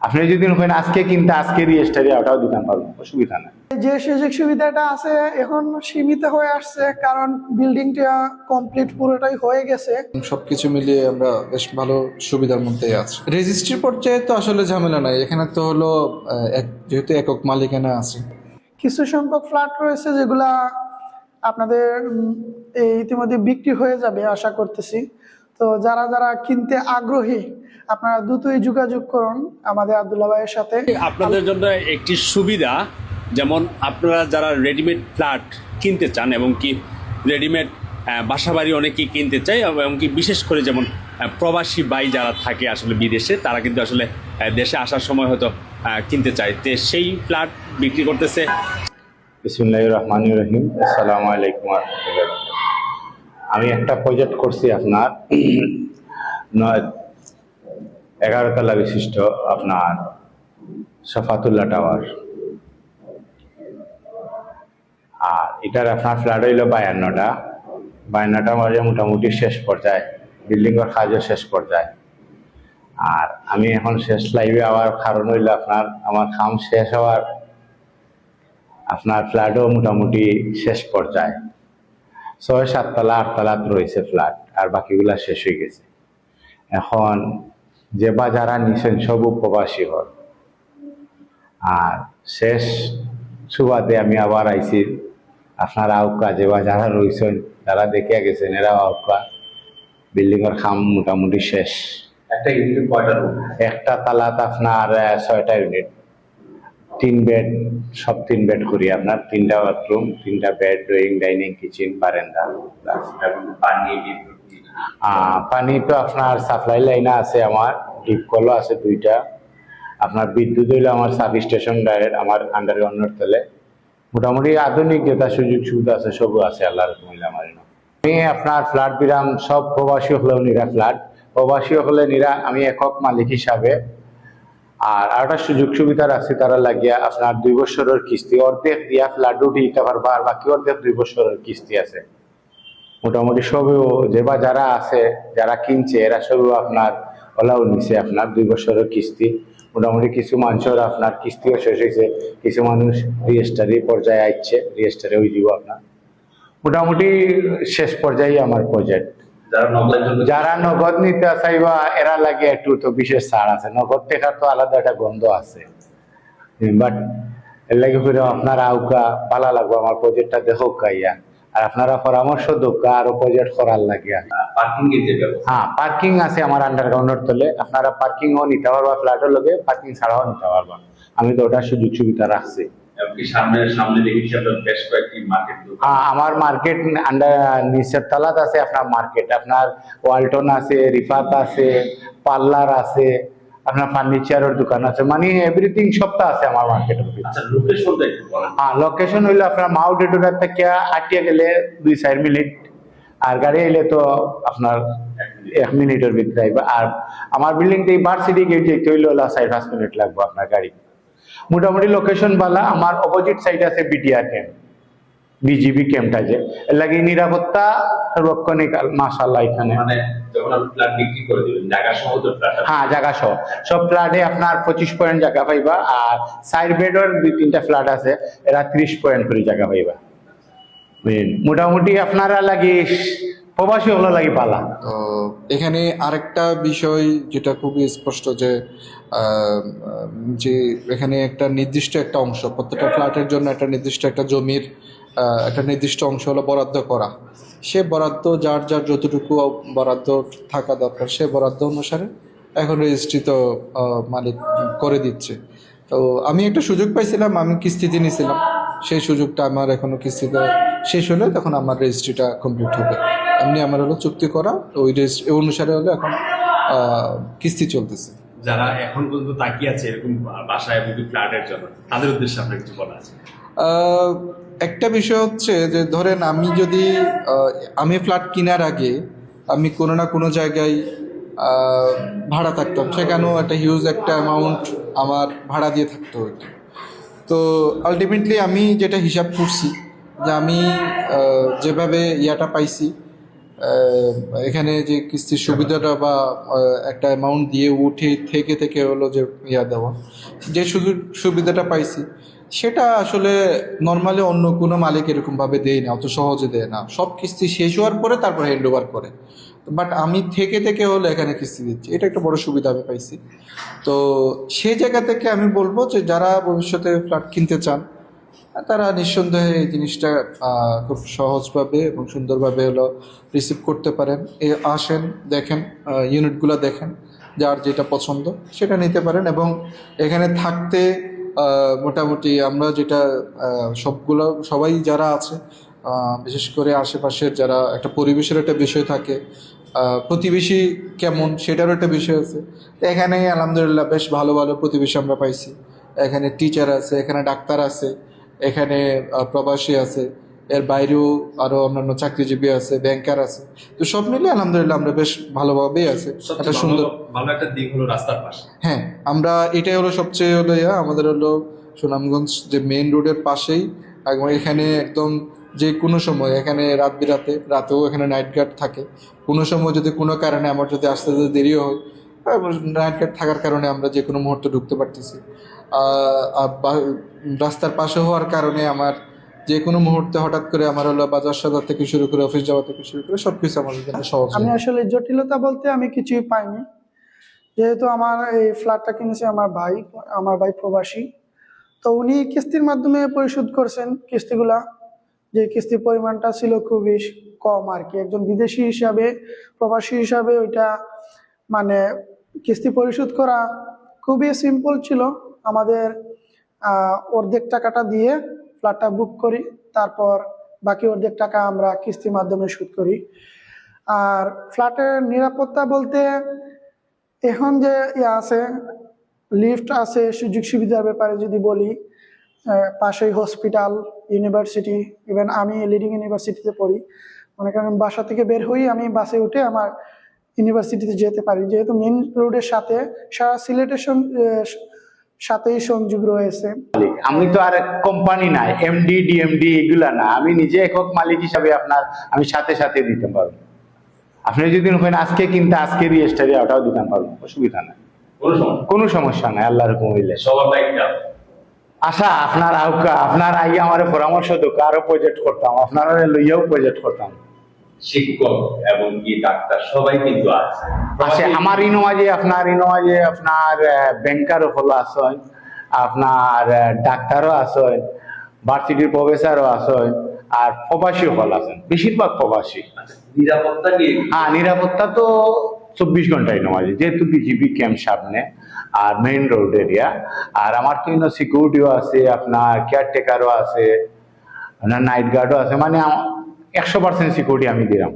আপনি যদি ওখানে আজকে কিনতে আজকে রেজিস্ট্রি ওটাও দিতাম পারবো, অসুবিধা নাই। যে সুযোগ সুবিধাটা আছে এখন সীমিত হয়ে আসছে, কারণ বিল্ডিংটা কমপ্লিট পুরোটাই হয়ে গেছে। সবকিছু মিলিয়ে আমরা বেশ ভালো সুবিধার মধ্যেই আছি। রেজিস্ট্রি পর্যায়ে তো আসলে ঝামেলা নাই, এখানে তো হলো যেহেতু একক মালিকানা আছে। কিছু সংখ্যক ফ্ল্যাট রয়েছে যেগুলা আপনাদের এই ইতিমধ্যে বিক্রি হয়ে যাবে আশা করতেছি। তো যারা যারা কিনতে আগ্রহী আপনারা দ্রুতই যোগাযোগ করুন আমাদের আব্দুল্লাহ ভাইয়ের সাথে। আপনাদের জন্য একটি সুবিধা, যেমন আপনারা যারা রেডিমেড ফ্ল্যাট কিনতে চান এবং কি রেডিমেড বাসাবাড়ি অনেকেই কিনতে চায়, এবং কি বিশেষ করে যেমন প্রবাসী ভাই যারা থাকে আসলে বিদেশে, তারা কিন্তু আসলে দেশে আসার সময় হয়তো কিনতে চায়, তো সেই ফ্ল্যাট বিক্রি করতেছে। বিসমিল্লাহির রহমানির রহিম। আসসালামু আলাইকুম ওয়া রাহমাতুল্লাহি ওয়া বারাকাতুহু। আমি একটা প্রজেক্ট করছি আপনার 11 তলা বিশিষ্ট আপনার সফাতুল্লাহ টাওয়ার। আর এটার আপনার ফ্ল্যাট হইল 52টা মাঝে মোটামুটি শেষ পর্যায়ে, বিল্ডিংয়ের কাজও শেষ পর্যায়ে। আর আমি এখন শেষ লাইভে আওয়ার কারণ হইল আপনার আমার কাম শেষ হওয়ার, আপনার ফ্ল্যাটও মোটামুটি শেষ পর্যায়ে। 6-7 তলা 8 তলা রয়েছে ফ্ল্যাট, আর বাকিগুলা শেষ হয়ে গেছে। এখন যে বা যারা নিছেন সব উপবাসী হল। আর শেষ সুবাদে আমি আবার আইছি আপনার আউকা, যে বা যারা রয়েছেন যারা দেখে গেছেন এরা আউকা বিল্ডিংয়ের কাম মোটামুটি শেষ। একটা ইউনিট কয়টা রুম? একটা তালাত আপনার 6টা ইউনিট, 3 বেড, সব 3 বেড করি আপনার, 3টা বাথরুম, 3টা বেড, ড্রয়িং, ডাইনিং, কিচেন, বারান্দা। পানি তো আপনার সাপ্লাই লাইন আছে, আমার ডিপ কলও আছে 2টা। আপনার বিদ্যুৎ হইলো আমার সাব স্টেশন ডাইরেক্ট আমার আন্ডারগ্রাউন্ডের তলে। মোটামুটি আধুনিক যেটা সুযোগ সুবিধা আছে সবও আছে আল্লাহর রহমতে আমার। আমি আপনার ফ্ল্যাট বিরাম সব প্রবাসী হলেও নিরা ফ্ল্যাট, প্রবাসী হলে নিরা আমি একক মালিক হিসাবে। আর একটা সুযোগ সুবিধা রাখছি তারা লাগিয়া আপনার 2 বছরের কিস্তি, অর্ধেক দিয়া ফ্ল্যাট উঠিতে পারবা, আর বাকি অর্ধেক 2 বছরের কিস্তি আছে। মোটামুটি সবেও যে বা যারা আছে যারা কিনছে এরা সবেও আপনার ওলাও নিছে আপনার 2 বছরের কিস্তি। মোটামুটি কিছু মানুষের আপনার কিস্তিও শেষ হয়েছে, কিছু মানুষ রেজিস্ট্রি পর্যায়ে আসছে, রেজিস্ট্রি হয়ে যাব আপনার। মোটামুটি শেষ পর্যায়ে আমার প্রজেক্ট। যারা নগদ নিতে চাইবা এরা লাগে একটু তো বিশেষ ছাড় আছে, নগদ টাকার তো আলাদা একটা গন্ধ আছে। বাট এর লাগে করে আপনারা আউকা ভালো লাগবে আমার প্রজেক্টটা দেখো কাইয়া, আর আপনারা পরামর্শ দোকা আরো প্রজেক্ট করার লাগিয়া। হ্যাঁ, পার্কিং আছে আমার আন্ডারগ্রাউন্ডের তলে, আপনারা পার্কিংও নিতে পারবা, ফ্ল্যাটের লগে পার্কিং ছাড়াও নিতে পারবা। আমি তো ওটা সুযোগ সুবিধা রাখছি। আমার মার্কেট নিচের তলাত আছে আপনার মার্কেট, আপনার ওয়ালটন আছে, রিফাত আছে, পার্লার আছে, আপনার ফার্নিচারের দোকান আছে, মানে এভরিথিং সবটা আছে আমার মার্কেটের। হ্যাঁ, লোকেশন হইলো আপনার মাউডেটোর থেকে আটিয়া গেলে 2-4 মিনিট, আর গাড়ি এলে তো আপনার 1 মিনিটের ভিতরে আইবা। আর আমার বিল্ডিং থেকে ভার্সিটি গেট যেতে হইলো 4-5 মিনিট লাগবে আপনার গাড়ি। মোটামুটি লোকেশন বালা। আমার অপোজিট সাইড আছে বিটিআর ক্যাম্প, বিজিবি ক্যাম্পটা, যে এর লাগে নিরাপত্তা রক্ষণিক মাশাআল্লাহ এখানে। হ্যাঁ, জায়গা সহ সব ফ্ল্যাটে আপনার 25 পয়েন্ট জায়গা পাইবা, আর সাইড বেডের 2-3টা ফ্ল্যাট আছে, এরা 30 পয়েন্ট করে জায়গা পাইবা। মোটামুটি আপনারা লাগি প্রবাসী হলো লাগি পালা। তো এখানে আরেকটা বিষয় যেটা খুবই স্পষ্ট যে যে এখানে একটা নির্দিষ্ট একটা অংশ, প্রত্যেকটা ফ্ল্যাটের জন্য একটা নির্দিষ্ট একটা জমির একটা নির্দিষ্ট অংশ হলো বরাদ্দ করা। সে বরাদ্দ যার যার যতটুকু বরাদ্দ থাকা দরকার সে বরাদ্দ অনুসারে এখন রেজিস্ট্রি তো মালিক করে দিচ্ছে। তো আমি একটা সুযোগ পাইছিলাম, আমি কিস্তিতে নিয়েছিলাম, সেই সুযোগটা আমার এখনো কিস্তিতে শেষ হলে তখন আমার রেজিস্ট্রিটা কমপ্লিট হবে। এমনি আমার হলো চুক্তি করা, তো ওই রেজিস্ট্রি অনুসারে হলো এখন কিস্তি চলতেছে। যারা এখন পর্যন্ত তাকিয়ে আছে এরকম বাসায় এবং ফ্ল্যাটের জন্য, তাদের উদ্দেশ্যে আপনার কিছু বলা আছে? একটা বিষয় হচ্ছে যে ধরেন আমি ফ্ল্যাট কেনার আগে আমি কোনো না কোনো জায়গায় ভাড়া থাকতাম, সেখানেও একটা হিউজ একটা অ্যামাউন্ট আমার ভাড়া দিয়ে থাকতে হতো। তো আলটিমেটলি আমি যেটা হিসাব করছি যে আমি যেভাবে ইয়াটা পাইছি এখানে যে কিস্তির সুবিধাটা বা একটা অ্যামাউন্ট দিয়ে উঠে থেকে থেকে হলো যে দেওয়া, যে সুযোগ সুবিধাটা পাইছি সেটা আসলে নর্মালি অন্য কোনো মালিক এরকমভাবে দেয় না, অত সহজে দেয় না। সব কিস্তি শেষ হওয়ার পরে তারপর হ্যান্ড ওভার করে, বাট আমি থেকে থেকে হলে এখানে কিস্তি দিচ্ছি, এটা একটা বড় সুবিধা আমি পাইছি। তো সেই জায়গা থেকে আমি বলবো যে যারা ভবিষ্যতে ফ্ল্যাট কিনতে চান তারা নিঃসন্দেহে এই জিনিসটা খুব সহজভাবে এবং সুন্দরভাবে হলো রিসিভ করতে পারেন। আসেন, দেখেন, ইউনিটগুলো দেখেন, যার যেটা পছন্দ সেটা নিতে পারেন। এবং এখানে থাকতে মোটামুটি আমরা যেটা সবাই যারা আছে, বিশেষ করে আশেপাশের যারা, একটা পরিবেশের একটা বিষয় থাকে, প্রতিবেশী কেমন সেটারও একটা বিষয় আছে। তো এখানে আলহামদুলিল্লাহ বেশ ভালো ভালো প্রতিবেশী আমরা পাইছি। এখানে টিচার আছে, এখানে ডাক্তার আছে, এখানে প্রবাসী আছে, এর বাইরেও আরও অন্যান্য চাকরিজীবী আছে, ব্যাংকার আছে। তো সব মিলে আলহামদুলিল্লাহ আমরা বেশ ভালোভাবেই আছে। একটা সুন্দর ভালো একটা দিক হলো রাস্তার পাশে। হ্যাঁ, আমরা এটাই হলো সবচেয়ে হলো আমাদের হলো সুনামগঞ্জ যে মেইন রোডের পাশেই, এবং এখানে একদম যে কোনো সময়, এখানে রাত বিরাতে, রাতেও এখানে নাইট গার্ড থাকে। কোনো সময় যদি কোনো কারণে আমার যদি আসতে যদি দেরিও হয়, নাইট গার্ড থাকার কারণে আমরা যে কোনো মুহূর্তে ঢুকতে পারতেছি। রাস্তার পাশে হওয়ার কারণে আমার যে কোনো মুহূর্তে হঠাৎ করে আমার হলো বাজার সদার থেকে শুরু করে অফিস যাওয়া থেকে শুরু করে সবকিছু আমাদের জন্য সহজ আমি হয়। আসলে জটিলতা বলতে আমি কিছুই পাইনি, যেহেতু আমার এই ফ্ল্যাটটা কিনেছে আমার ভাই প্রবাসী। তো উনি কিস্তির মাধ্যমে পরিশোধ করছেন কিস্তিগুলা, যে কিস্তির পরিমাণটা ছিল খুবই কম আর কি। একজন বিদেশি হিসাবে, প্রবাসী হিসাবে ওইটা মানে কিস্তি পরিশোধ করা খুবই সিম্পল ছিল। আমাদের অর্ধেক টাকাটা দিয়ে ফ্ল্যাটটা বুক করি, তারপর বাকি অর্ধেক টাকা আমরা কিস্তির মাধ্যমে শোধ করি। আর ফ্ল্যাটের নিরাপত্তা বলতে এখন যে আছে, লিফট আছে, সুযোগ সুবিধার ব্যাপারে যদি বলি, পাশেই হসপিটাল, ইউনিভার্সিটি, ইভেন আমি লিডিং ইউনিভার্সিটিতে পড়ি। মনে করেন বাসা থেকে বের হই, আমি বাসে উঠে আমার ইউনিভার্সিটিতে যেতে পারি, যেহেতু মেন রোডের সাথে সারা সিলেটের সাথেই সংযোগ রয়েছে। আমি তো আর কোম্পানি নাই, এমডি ডিএমডি এগুলা না, আমি নিজে একক মালিক হিসাবে আমি সাথে সাথে দিতে পারবো। আপনি যদি ওখানে আজকে কিনতে আজকে রেজিস্ট্রি ওটাও দিতে পারবো, অসুবিধা নাই, কোনো সমস্যা নাই। আল্লাহর হুকুম হইলে আশা আপনার আগে আমার পরামর্শ দোক, আরো প্রজেক্ট করতাম, আপনারা লইয়াও প্রজেক্ট করতাম। শিক্ষক এবং কি ডাক্তার সবাই কিন্তু আছে। আমার ইনোমাজে আপনার ব্যাংকারও হলো আসেন, আপনার ডাক্তারও আসেন, ভার্সিটির প্রফেসরও আসেন, আর প্রবাসীও হল আছেন, বেশিরভাগ প্রবাসী। নিরাপত্তা নিয়ে হ্যাঁ, নিরাপত্তা তো 24 ঘন্টাই নমাজে, যেহেতু বিজিবি ক্যাম্প সামনে আর মেইন রোড এরিয়া। আর আমার তো সিকিউরিটিও আছে, আপনার কেয়ারটেকারও আছে, আপনার নাইট গার্ডও আছে, মানে 100% সিকিউরিটি আমি দিলাম।